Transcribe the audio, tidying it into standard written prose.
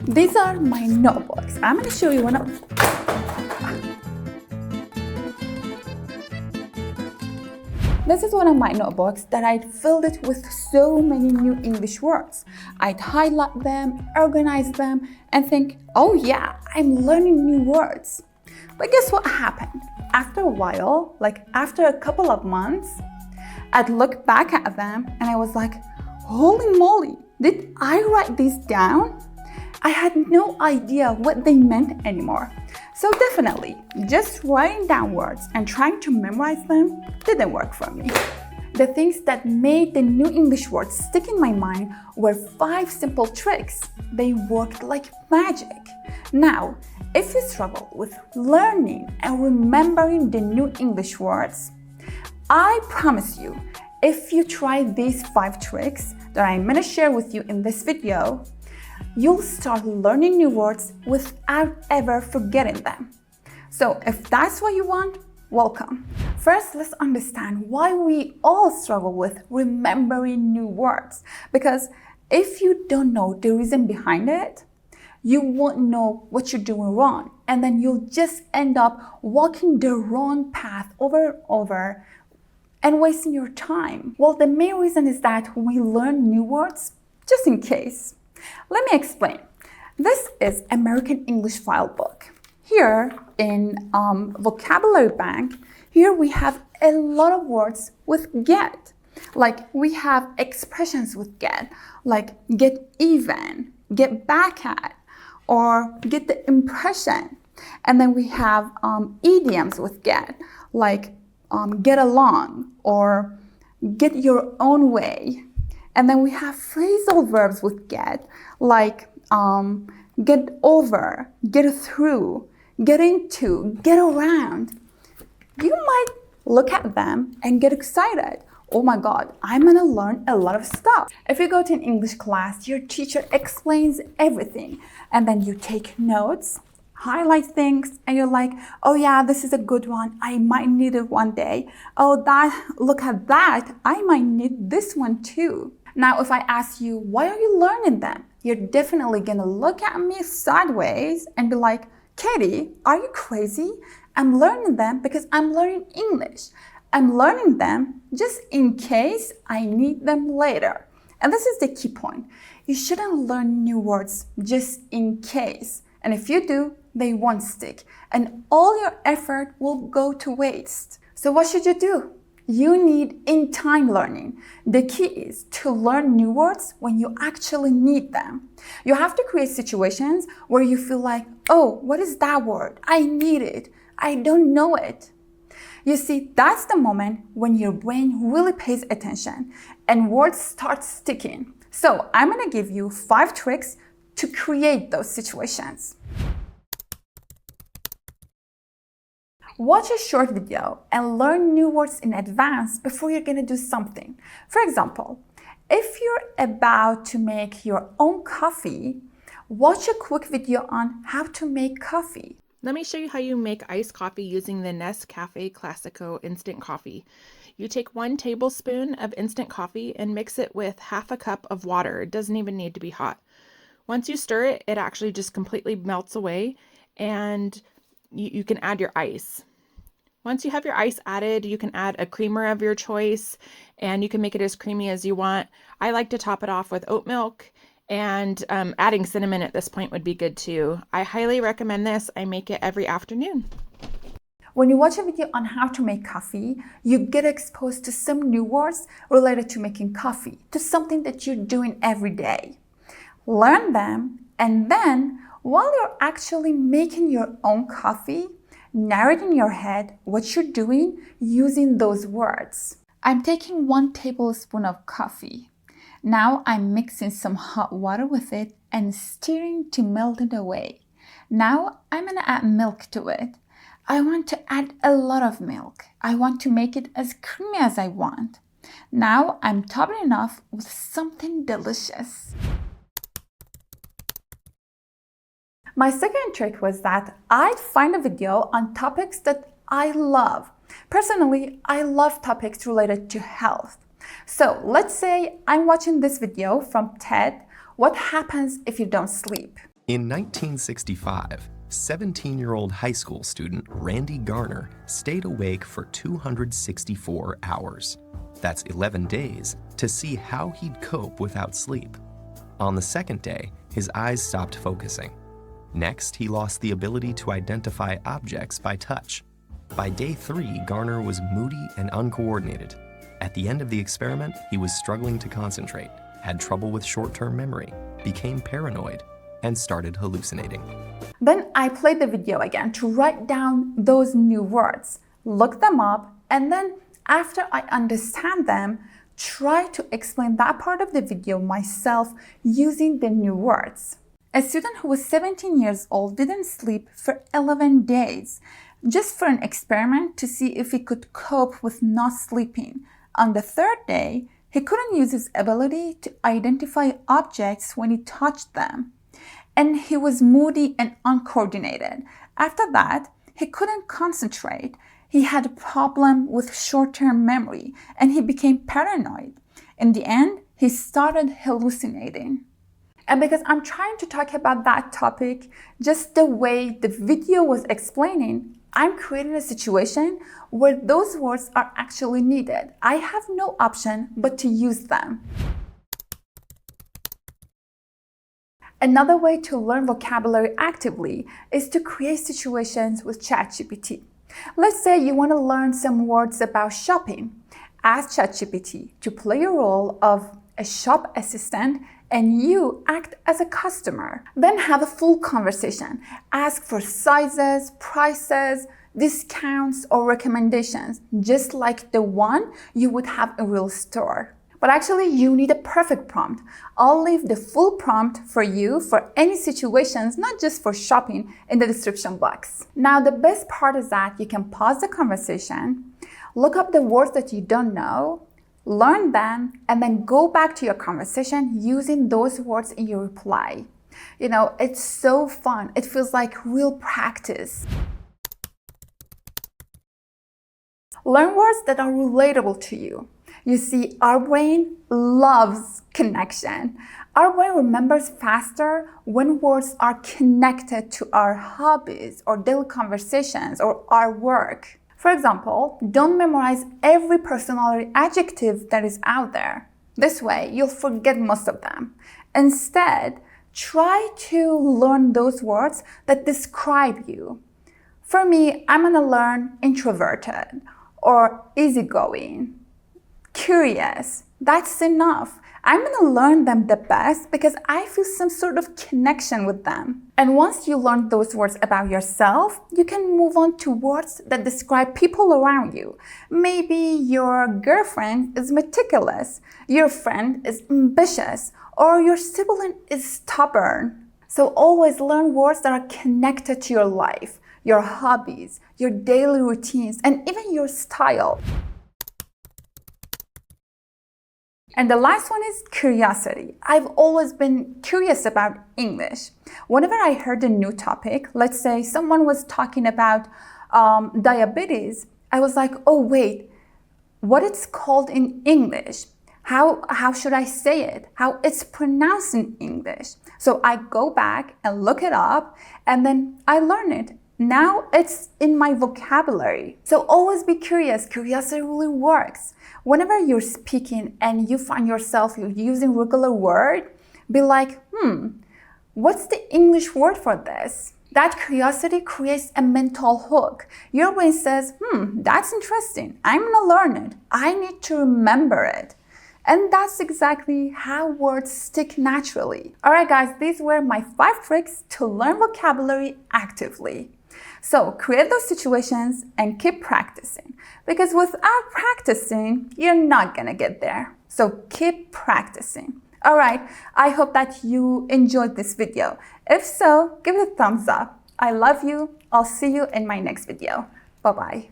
These are my notebooks. I'm going to show you one of. This is one of my notebooks that I'd filled it with so many new English words. I'd highlight them, organize them, and think, oh yeah, I'm learning new words. But guess what happened? After a while, like after a couple of months, I'd look back at them and I was like, holy moly, did I write these down? I had no idea what they meant anymore. So definitely, just writing down words and trying to memorize them didn't work for me. The things that made the new English words stick in my mind were 5 simple tricks. They worked like magic. Now, if you struggle with learning and remembering the new English words, I promise you, if you try these 5 tricks that I'm gonna share with you in this video, you'll start learning new words without ever forgetting them. So if that's what you want, welcome. First, let's understand why we all struggle with remembering new words. Because if you don't know the reason behind it, you won't know what you're doing wrong. And then you'll just end up walking the wrong path over and over and wasting your time. Well, the main reason is that we learn new words just in case. Let me explain. This is American English File Book. Here in Vocabulary Bank, here we have a lot of words with get. Like we have expressions with get, like get even, get back at, or get the impression. And then we have idioms with get, like get along or get your own way. And then we have phrasal verbs with get, like get over, get through, get into, get around. You might look at them and get excited. Oh my God, I'm gonna learn a lot of stuff. If you go to an English class, your teacher explains everything, and then you take notes, highlight things, and you're like, oh yeah, this is a good one. I might need it one day. Oh, look at that. I might need this one too. Now, if I ask you, why are you learning them? You're definitely gonna look at me sideways and be like, Katie, are you crazy? I'm learning them because I'm learning English. I'm learning them just in case I need them later. And this is the key point. You shouldn't learn new words just in case. And if you do, they won't stick. And all your effort will go to waste. So what should you do? You need in-time learning. The key is to learn new words when you actually need them. You have to create situations where you feel like, oh, what is that word? I need it. I don't know it. You see, that's the moment when your brain really pays attention and words start sticking. So I'm gonna give you 5 tricks to create those situations. Watch a short video and learn new words in advance before you're gonna do something. For example, if you're about to make your own coffee, watch a quick video on how to make coffee. Let me show you how you make iced coffee using the Nescafe Classico instant coffee. You take 1 tablespoon of instant coffee and mix it with half a cup of water. It doesn't even need to be hot. Once you stir it, it actually just completely melts away, and you can add your ice. Once you have your ice added, you can add a creamer of your choice, and you can make it as creamy as you want. I like to top it off with oat milk, and adding cinnamon at this point would be good too. I highly recommend this. I make it every afternoon. When you watch a video on how to make coffee, you get exposed to some new words related to making coffee, to something that you're doing every day. Learn them, and then while you're actually making your own coffee, narrate in your head what you're doing using those words. I'm taking 1 tablespoon of coffee. Now I'm mixing some hot water with it and stirring to melt it away. Now I'm gonna add milk to it. I want to add a lot of milk. I want to make it as creamy as I want. Now I'm topping it off with something delicious. My second trick was that I'd find a video on topics that I love. Personally, I love topics related to health. So let's say I'm watching this video from TED, what happens if you don't sleep? In 1965, 17-year-old high school student Randy Garner stayed awake for 264 hours. That's 11 days to see how he'd cope without sleep. On the second day, his eyes stopped focusing. Next, he lost the ability to identify objects by touch. By day 3, Garner was moody and uncoordinated. At the end of the experiment, he was struggling to concentrate, had trouble with short-term memory, became paranoid, and started hallucinating. Then I played the video again to write down those new words, look them up, and then after I understand them, try to explain that part of the video myself using the new words. A student who was 17 years old didn't sleep for 11 days, just for an experiment to see if he could cope with not sleeping. On the third day, he couldn't use his ability to identify objects when he touched them. And he was moody and uncoordinated. After that, he couldn't concentrate. He had a problem with short-term memory, and he became paranoid. In the end, he started hallucinating. And because I'm trying to talk about that topic just the way the video was explaining, I'm creating a situation where those words are actually needed. I have no option but to use them. Another way to learn vocabulary actively is to create situations with ChatGPT. Let's say you want to learn some words about shopping. Ask ChatGPT to play a role of a shop assistant and you act as a customer. Then have a full conversation. Ask for sizes, prices, discounts, or recommendations, just like the one you would have in a real store. But actually, you need a perfect prompt. I'll leave the full prompt for you for any situations, not just for shopping, in the description box. Now, the best part is that you can pause the conversation, look up the words that you don't know, learn them, and then go back to your conversation using those words in your reply. You know, it's so fun. It feels like real practice. Learn words that are relatable to you. You see, our brain loves connection. Our brain remembers faster when words are connected to our hobbies or daily conversations or our work. For example, don't memorize every personality adjective that is out there. This way, you'll forget most of them. Instead, try to learn those words that describe you. For me, I'm gonna learn introverted or easygoing, curious. That's enough. I'm gonna learn them the best because I feel some sort of connection with them. And once you learn those words about yourself, you can move on to words that describe people around you. Maybe your girlfriend is meticulous, your friend is ambitious, or your sibling is stubborn. So always learn words that are connected to your life, your hobbies, your daily routines, and even your style. And the last one is curiosity. I've always been curious about English. Whenever I heard a new topic, let's say someone was talking about diabetes, I was like, oh wait, what it's called in English? How should I say it? How it's pronounced in English? So I go back and look it up and then I learn it. Now it's in my vocabulary. So always be curious. Curiosity really works. Whenever you're speaking and you find yourself using regular word, be like, what's the English word for this? That curiosity creates a mental hook. Your brain says, that's interesting. I'm gonna learn it. I need to remember it. And that's exactly how words stick naturally. All right, guys, these were my 5 tricks to learn vocabulary actively. So create those situations and keep practicing, because without practicing, you're not gonna get there. So keep practicing. All right, I hope that you enjoyed this video. If so, give it a thumbs up. I love you. I'll see you in my next video. Bye-bye.